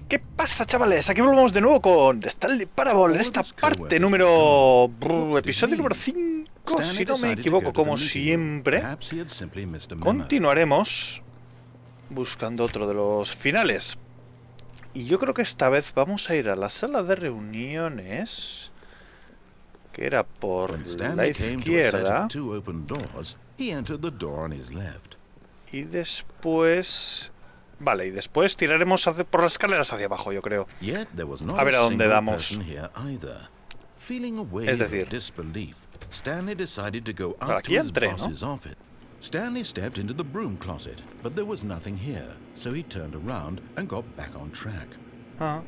¿Qué pasa, chavales? Aquí volvemos de nuevo con Stanley Parable en esta parte número... episodio número 5, si no me equivoco, como siempre. Continuaremos buscando otro de los finales. Y yo creo que esta vez vamos a ir a la sala de reuniones, que era por la izquierda. Y después... Vale, y después tiraremos por las escaleras hacia abajo, yo creo. A ver a dónde damos. Es decir... Vale, aquí entré, ¿no? Stanley stepped into the broom closet, but there was nothing here, so he turned around and got back on track. Ah,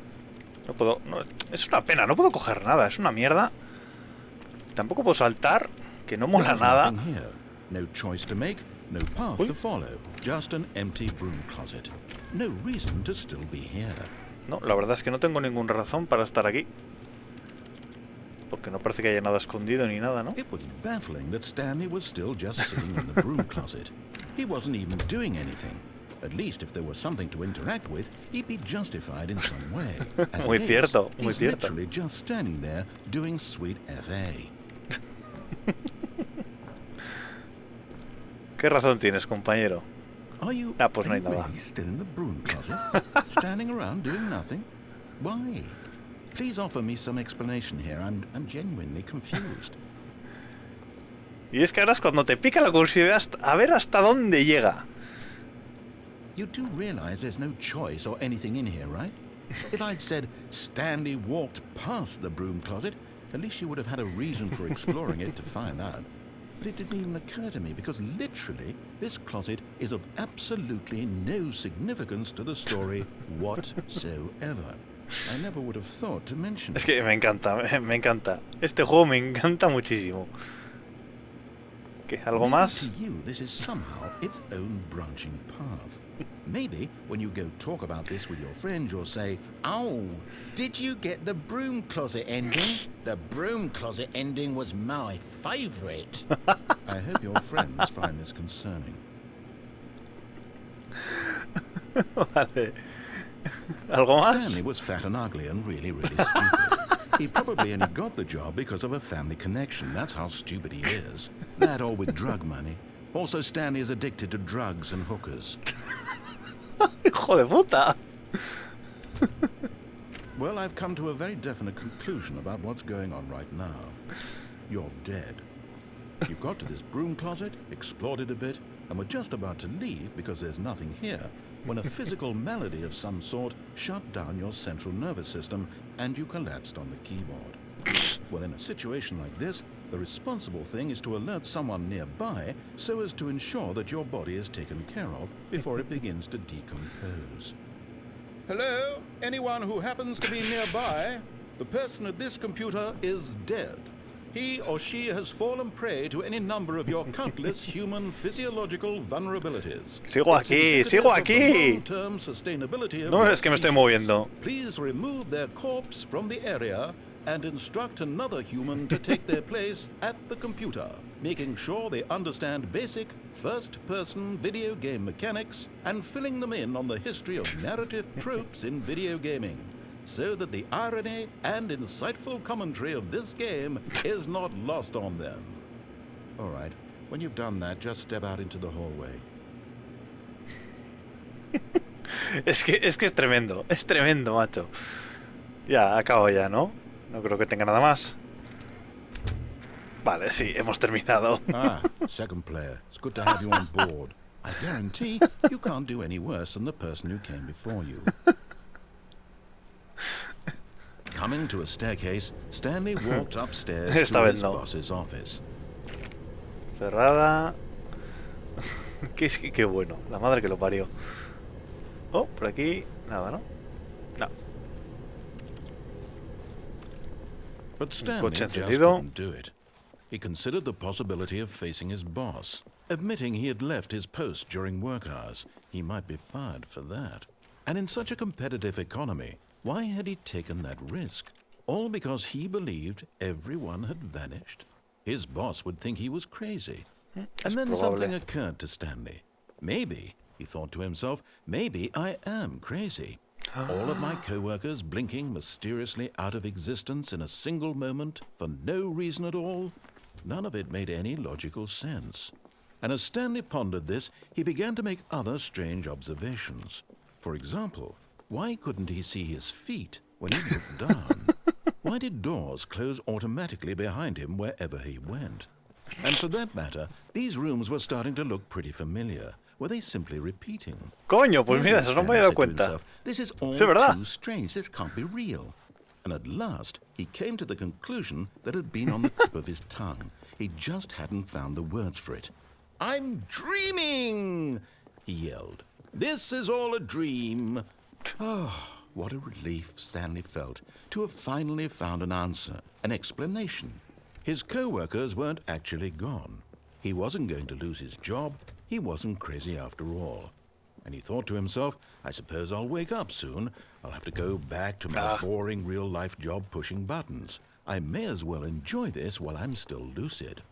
no puedo... No, es una pena, no puedo coger nada, es una mierda. Tampoco puedo saltar, que no mola nada. No choice to make, no path to follow, just an empty broom closet. No reason to still be here. No, la verdad es que no tengo ninguna razón para estar aquí. Porque no parece que haya nada escondido ni nada, ¿no? It was baffling that Stanley was still just sitting in the broom closet. He wasn't even doing anything. At least if there was something to interact with, he'd be justified in some way. Muy cierto, muy he's cierto. Literally just standing there doing sweet FA. ¿Qué razón tienes, compañero? Pues no hay nada. Really still in the broom closet, standing around doing nothing? Why? Please offer me some explanation here. I'm genuinely confused. Y es que ahora es cuando te pica la curiosidad a ver hasta dónde llega. You do realize there's no choice or anything in here, right? If I'd said Stanley walked past the broom closet, at least you would have had a reason for exploring it to find out. But it didn't even occur to me because literally this closet is of absolutely no significance to the story whatsoever. I never would have thought to mention it. Es que me encanta, me encanta. Este juego me encanta muchísimo. ¿Qué? ¿Algo más? To you, this is somehow its own branching path. Maybe when you go talk about this with your friends, you'll say, "Oh, did you get the broom closet ending? The broom closet ending was my favorite." I hope your friends find this concerning. Vale. ¿Algo más? Stanley was fat and ugly and really, really stupid. He probably only got the job because of a family connection. That's how stupid he is. That or with drug money. Also, Stanley is addicted to drugs and hookers. ¡Hijo de puta! Well, I've come to a very definite conclusion about what's going on right now. You're dead. You got to this broom closet, explored it a bit, and were just about to leave because there's nothing here, when a physical malady of some sort shut down your central nervous system and you collapsed on the keyboard. Well, in a situation like this, the responsible thing is to alert someone nearby so as to ensure that your body is taken care of before it begins to decompose. Hello? Anyone who happens to be nearby? The person at this computer is dead. He or she has fallen prey to any number of your countless human physiological vulnerabilities. Sigo aquí, sigo aquí. No es que me estoy moviendo. Please remove their corpse from the area and instruct another human to take their place at the computer, making sure they understand basic first-person video game mechanics and filling them in on the history of narrative tropes in video gaming, so that the irony and insightful commentary of this game is not lost on them. All right, when you've done that, just step out into the hallway. Es que es tremendo, macho. Ya, acabo ya, ¿no? No creo que tenga nada más. Vale, sí, hemos terminado. Second player. It's good to have you on board. I guarantee you can't do any worse than the person who came before you. Coming to a staircase, Stanley walked upstairs to his boss's office. Cerrada. Qué bueno, la madre que lo parió. Oh, por aquí, nada, ¿no? No. But Stanley just couldn't do it. He considered the possibility of facing his boss. Admitting he had left his post during work hours, he might be fired for that. And in such a competitive economy, why had he taken that risk? All because he believed everyone had vanished? His boss would think he was crazy. And then something occurred to Stanley. Maybe, he thought to himself, maybe I am crazy. All of my co-workers blinking mysteriously out of existence in a single moment for no reason at all. None of it made any logical sense. And as Stanley pondered this, he began to make other strange observations. For example, why couldn't he see his feet when he looked down? Why did doors close automatically behind him wherever he went? And for that matter, these rooms were starting to look pretty familiar. Were they simply repeating? Coño, pues mira, eso no me había dado cuenta. This is all Sí, ¿verdad? too strange. This can't be real. And at last, he came to the conclusion that had been on the tip of his tongue. He just hadn't found the words for it. "I'm dreaming!" he yelled. "This is all a dream." Oh, what a relief Stanley felt to have finally found an answer, an explanation. His co-workers weren't actually gone. He wasn't going to lose his job. He wasn't crazy after all. And he thought to himself, I suppose I'll wake up soon. I'll have to go back to my boring real-life job pushing buttons. I may as well enjoy this while I'm still lucid.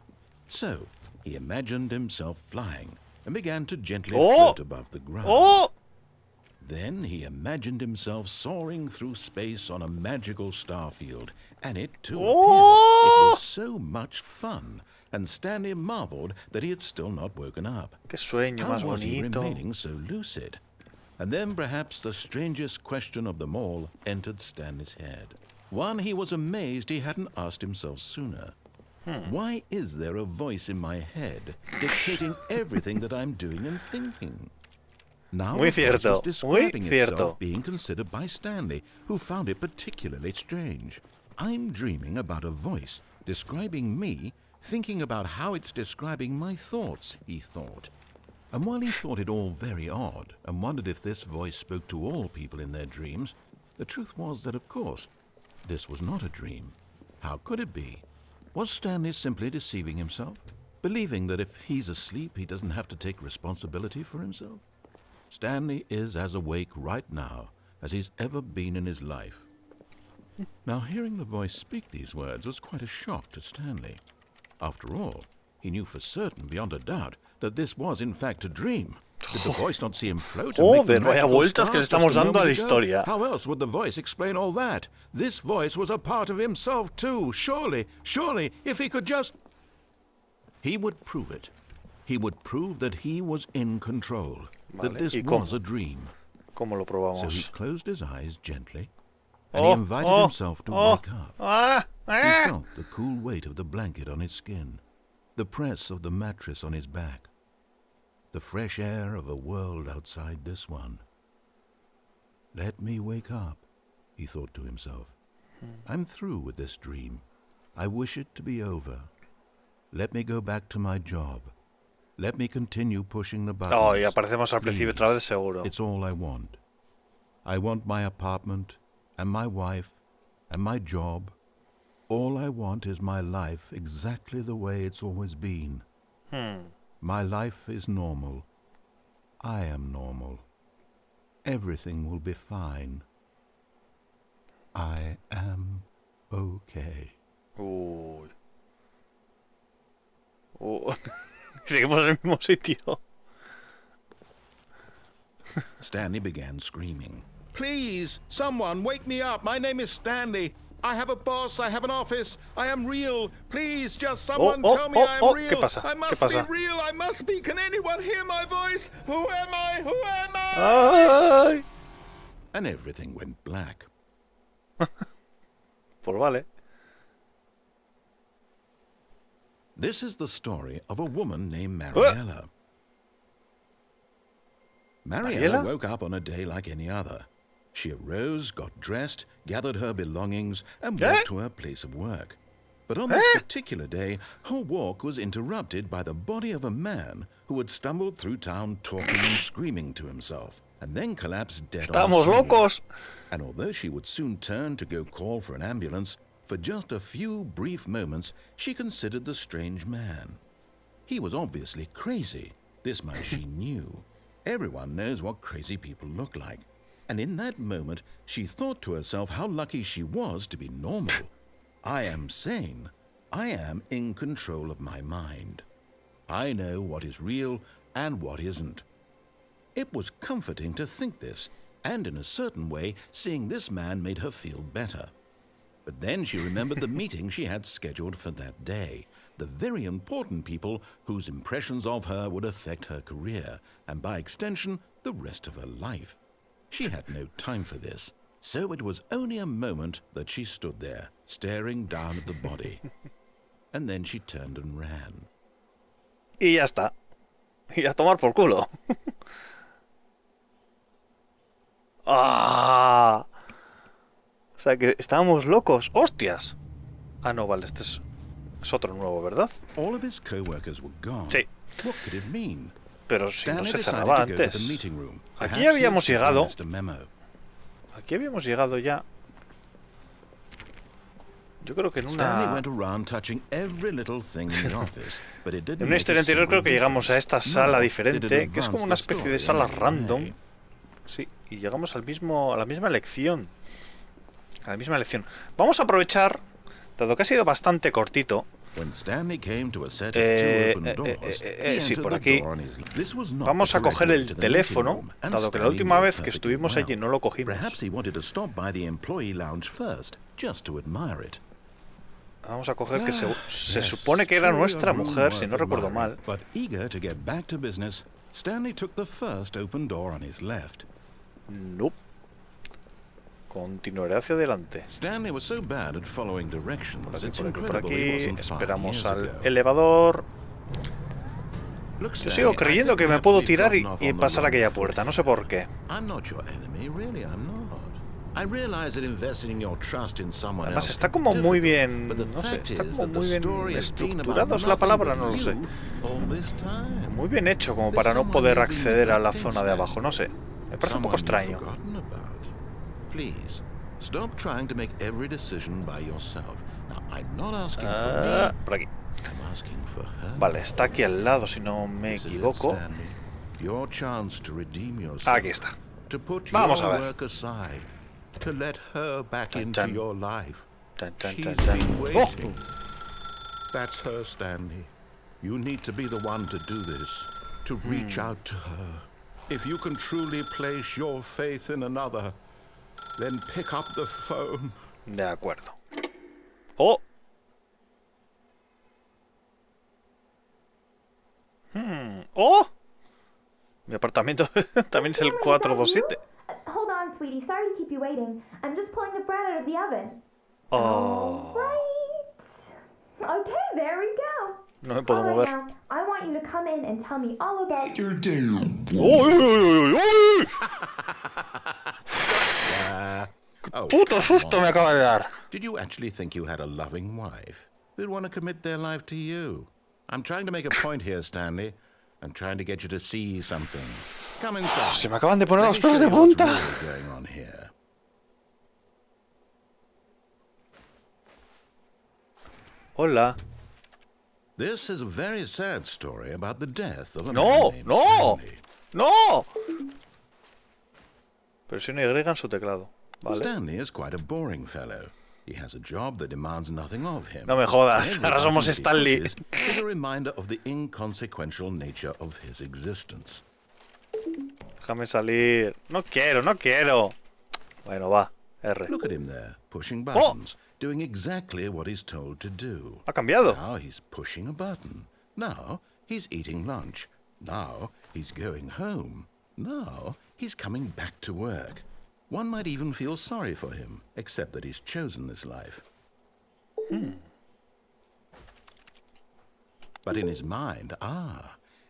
So, he imagined himself flying and began to gently float above the ground. Then he imagined himself soaring through space on a magical starfield, and it too appeared. It was so much fun, and Stanley marveled that he had still not woken up. Qué sueño How más was he bonito. remaining so lucid? And then perhaps the strangest question of them all entered Stanley's head. One he was amazed he hadn't asked himself sooner. Why is there a voice in my head dictating everything that I'm doing and thinking? Now Muy the voice cierto, was describing muy cierto. itself being considered by Stanley, who found it particularly strange. I'm dreaming about a voice describing me, thinking about how it's describing my thoughts, he thought. And while he thought it all very odd and wondered if this voice spoke to all people in their dreams, the truth was that, of course, this was not a dream. How could it be? Was Stanley simply deceiving himself, believing that if he's asleep, he doesn't have to take responsibility for himself? Stanley is as awake right now as he's ever been in his life. Now, hearing the voice speak these words was quite a shock to Stanley. After all, he knew for certain, beyond a doubt, that this was in fact a dream. Did the voice not see him float and make the Joder, vaya magical vueltas que le stars estamos just a dando a la moment ago? historia. How else would the voice explain all that? This voice was a part of himself too. Surely, if he could just... He would prove it. He would prove that he was in control, that this was a dream. ¿Cómo lo So he probamos? closed his eyes gently, and he invited himself to wake up. He felt the cool weight of the blanket on his skin, the press of the mattress on his back, the fresh air of a world outside this one. Let me wake up, he thought to himself. I'm through with this dream. I wish it to be over. Let me go back to my job. Let me continue pushing the buttons. Oh, y aparecemos al principio otra vez seguro. It's all I want. I want my apartment, and my wife, and my job. All I want is my life exactly the way it's always been. My life is normal. I am normal. Everything will be fine. I am okay. Uy. Seguimos en el mismo sitio. Stanley began screaming. Please, someone, wake me up. My name is Stanley. I have a boss. I have an office. I am real. Please, just someone tell me I am real. ¿Qué pasa? I ¿Qué must pasa? be real. I must be. Can anyone hear my voice? Who am I? Who am I? Ay. And everything went black. Pues vale. This is the story of a woman named Mariella. Mariella woke up on a day like any other. She arose, got dressed, gathered her belongings, and walked to her place of work. But on this particular day, her walk was interrupted by the body of a man who had stumbled through town talking and screaming to himself, and then collapsed dead on the Estamos sidewalk. locos. And although she would soon turn to go call for an ambulance, for just a few brief moments she considered the strange man. He was obviously crazy. This much she knew. Everyone knows what crazy people look like. And in that moment, she thought to herself how lucky she was to be normal. I am sane. I am in control of my mind. I know what is real and what isn't. It was comforting to think this, And in a certain way, seeing this man made her feel better. But then she remembered the meeting she had scheduled for that day. The very important people whose impressions of her would affect her career, and by extension, the rest of her life. She had no time for this. So it was only a moment that she stood there, staring down at the body. And then she turned and ran. Y ya está. Y a tomar por culo. ¡Ah! O sea que estábamos locos. ¡Hostias! Ah, no, vale, este es otro nuevo, ¿verdad? All of his co-workers were gone. Sí. What could it mean? Pero si no Stanley se decided cerraba to go to the antes. meeting room. Aquí Perhaps he had habíamos simply llegado. missed a memo. Aquí habíamos llegado ya. Yo creo que en Stanley una... went around touching every little thing in the office, but it didn't En una make historia a anterior single creo que llegamos a difference. esta sala Nor diferente, did it que es como advance una the especie de story sala in any random. way. Sí, y llegamos a la misma lección. A la misma lección. Vamos a aprovechar, dado que ha sido bastante cortito. When Stanley came to a set of two open doors, he sí, entered por the aquí. door on his left. This was not Vamos the a coger correct way el to the teléfono, meeting room, and dado que la Stanley última knew vez que perfectly estuvimos well. allí no lo cogimos. Perhaps he wanted to stop by the employee lounge first, just to admire it. Vamos a coger que se supone que era nuestra mujer, si no recuerdo mal. But eager to get back to business, Stanley took the first open door on his left. Nope. Continuaré hacia adelante. Stanley was so bad at following directions. It's Por incredible he aquí. wasn't 5 Esperamos years al ago. elevador. Look, Yo Stanley, sigo I creyendo think que me perhaps puedo we've tirar gotten off y on the pasar wrong aquella foot puerta. No sé here. por qué. I'm not your enemy, really, I'm not. I realize that investing your trust in someone Además else está can be como muy difficult, bien, but the no sé, fact está is como that the muy bien story has been about estructurado, es la nothing palabra, but no lo sé. you all this time. Muy bien hecho como para no poder acceder a la zona de abajo, no sé. Me parece un poco extraño. Please, stop trying to make every decision by yourself. Now, I'm not asking for me. Por aquí. I'm asking for her. Vale, está aquí al lado, si no me This is it, equivoco. Stanley. Your chance to redeem yourself. Aquí está. To put Vamos a your ver. work aside. To let her back Tan, into tan. your life. Tan, tan, She's tan, tan. been Oh. waiting. That's her, Stanley. You need to be the one to do this. To reach out to her. If you can truly place your faith in another, then pick up the phone. De acuerdo. ¡Oh! ¡Oh! Mi apartamento también es el 427. Hold on, sweetie. Sorry to keep you waiting. I'm just pulling the bread out of the oven. Oh. Right. Okay, there we go. No me puedo All right, mover. now, I want you to come in and tell me all about your day. ¡Uy, uy, uy, uy! Oh, ¡Puto come susto on. me acaba de dar! Did you actually think you had a loving wife who'd want to commit their life to you? I'm trying to make a point here, Stanley. I'm trying to get you to see something. Come inside. Se me acaban de poner Let los me pelos show de you what's punta. really going on here. Hola. This is a very sad story about the death of a No, man named no. Stanley. ¡No! Presiona Y en su teclado. Vale. Stanley is quite a boring fellow. He has a job that demands nothing of him. No me jodas, Every ahora somos button that he Stanley. pushes is a reminder of the inconsequential nature of his existence. Déjame salir. No quiero, no quiero. Bueno, va. R. Look at him there, pushing buttons, doing exactly what he's told to do. Ha cambiado. Now he's pushing a button. Now he's eating lunch. Now he's going home. Now he's coming back to work. One might even feel sorry for him, except that he's chosen this life. But in his mind,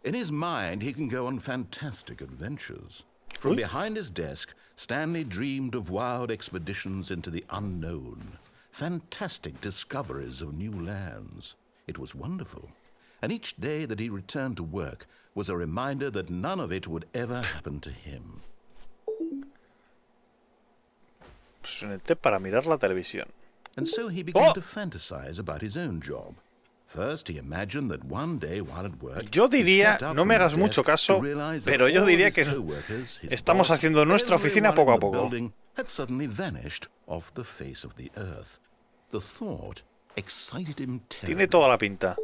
in his mind he can go on fantastic adventures. From Oi. behind his desk, Stanley dreamed of wild expeditions into the unknown, fantastic discoveries of new lands. It was wonderful. And each day that he returned to work was a reminder that none of it would ever happen to him. Presioné para mirar la televisión. And so he began Oh. to fantasize about his own job. First, he imagined that one day while at work, Yo he diría, stepped up no from me his hagas mucho desk caso, to realize that pero yo all diría his que coworkers, his estamos boss, haciendo nuestra oficina everyone poco a in the poco. building had suddenly vanished off the face of the earth. The thought excited him terribly. Tiene toda la pinta.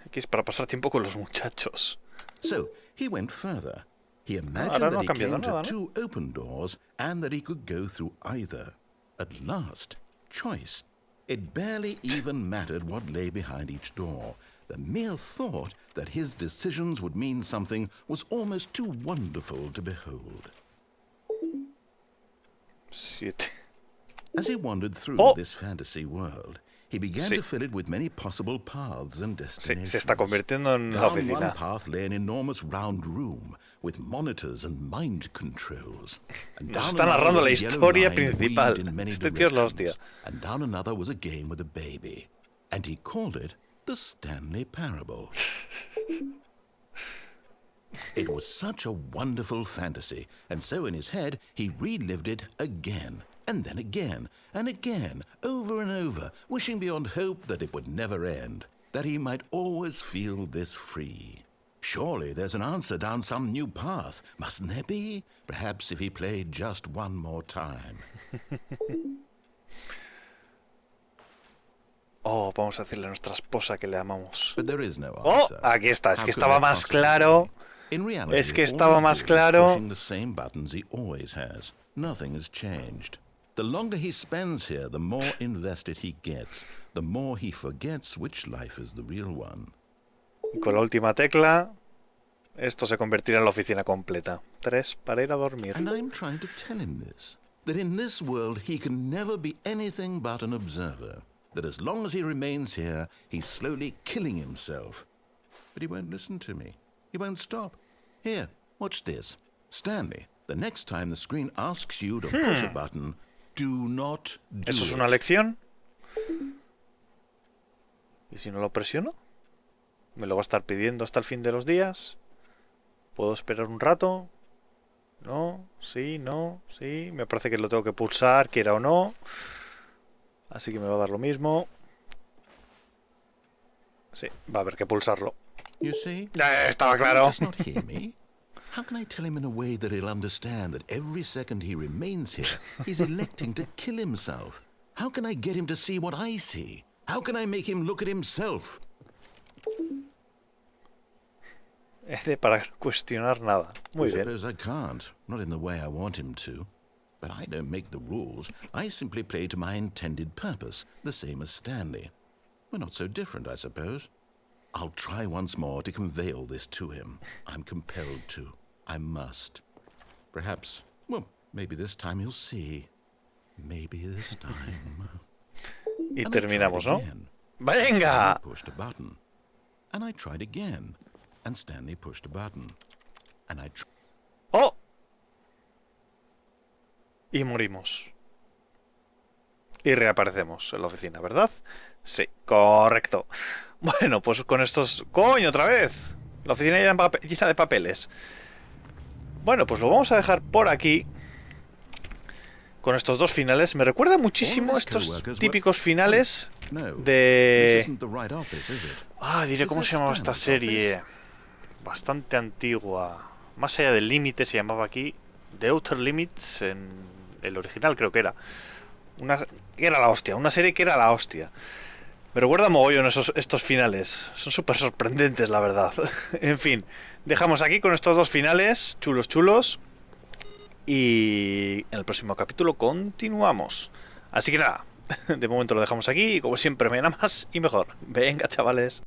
Aquí es para pasar tiempo con los muchachos. So he went further. He imagined Ahora no that ha he cambiado came to nada, ¿no? two open doors and that he could go through either. At last, choice. It barely even mattered what lay behind each door. The mere thought that his decisions would mean something was almost too wonderful to behold. 7. As he wandered through this fantasy world, he began to fill it with many possible paths and destinations. Se está convirtiendo en la Down one oficina. path lay an enormous round room with monitors and mind controls. And Nos down está another narrando was la a yellow historia line principal. weaved in many Este tío es la hostia. directions. And down another was a game with a baby. And he called it the Stanley Parable. It was such a wonderful fantasy, and so in his head he relived it again, and then again, and again, over and over, wishing beyond hope that it would never end, that he might always feel this free. Surely there's an answer down some new path, mustn't there be? Perhaps if he played just one more time. Oh, vamos a decirle a nuestra esposa que le amamos. But there is no Oh, answer. aquí está. Es How que could estaba there más possibly claro. be? In reality, Es que all estaba he's más doing is claro. pushing the same buttons he always has. Nothing has changed. The longer he spends here, the more invested he gets, the more he forgets which life is the real one. Y con la última tecla, esto se convertirá en la oficina completa. 3 para ir a dormir. And I'm trying to tell him this, that in this world he can never be anything but an observer, that as long as he remains here, he's slowly killing himself. But he won't listen to me. He won't stop. Here, watch this. Stanley, the next time the screen asks you to push a button, do not do ¿Eso es it. una lección? ¿Y si no lo presiono? ¿Me lo va a estar pidiendo hasta el fin de los días? ¿Puedo esperar un rato? No, sí, no, sí. Me parece que lo tengo que pulsar, quiera o no. Así que me va a dar lo mismo. Sí, va a haber que pulsarlo. You see? Estaba He claro. does not hear me. How can I tell him in a way that he'll understand that every second he remains here, he's electing to kill himself? How can I get him to see what I see? How can I make him look at himself? Para cuestionar nada. Muy I bien. suppose I can't, not in the way I want him to. But I don't make the rules. I simply play to my intended purpose, the same as Stanley. We're not so different, I suppose. I'll try once more to convey all this to him. I'm compelled to. I must. Perhaps, well, maybe this time he'll see. Maybe this time. Y And I tried terminamos, ¿no? again. ¡Venga! Stanley pushed a button. And I tried again. And Stanley pushed a button. And I tried. ¡Oh! Y morimos. Y reaparecemos en la oficina, ¿verdad? Sí, correcto. Bueno, pues con estos... ¡Coño, otra vez! La oficina llena de papeles. Bueno, pues lo vamos a dejar por aquí. Con estos dos finales. Me recuerda muchísimo estos típicos finales de... diré cómo se llamaba esta serie. Bastante antigua. Más allá del límite se llamaba aquí. The Outer Limits en el original creo que era. Era la hostia. Una serie que era la hostia. Me recuerda mogollón estos finales. Son súper sorprendentes, la verdad. En fin, dejamos aquí con estos dos finales. Chulos, chulos. Y en el próximo capítulo continuamos. Así que nada, de momento lo dejamos aquí. Y como siempre, me da más y mejor. Venga, chavales.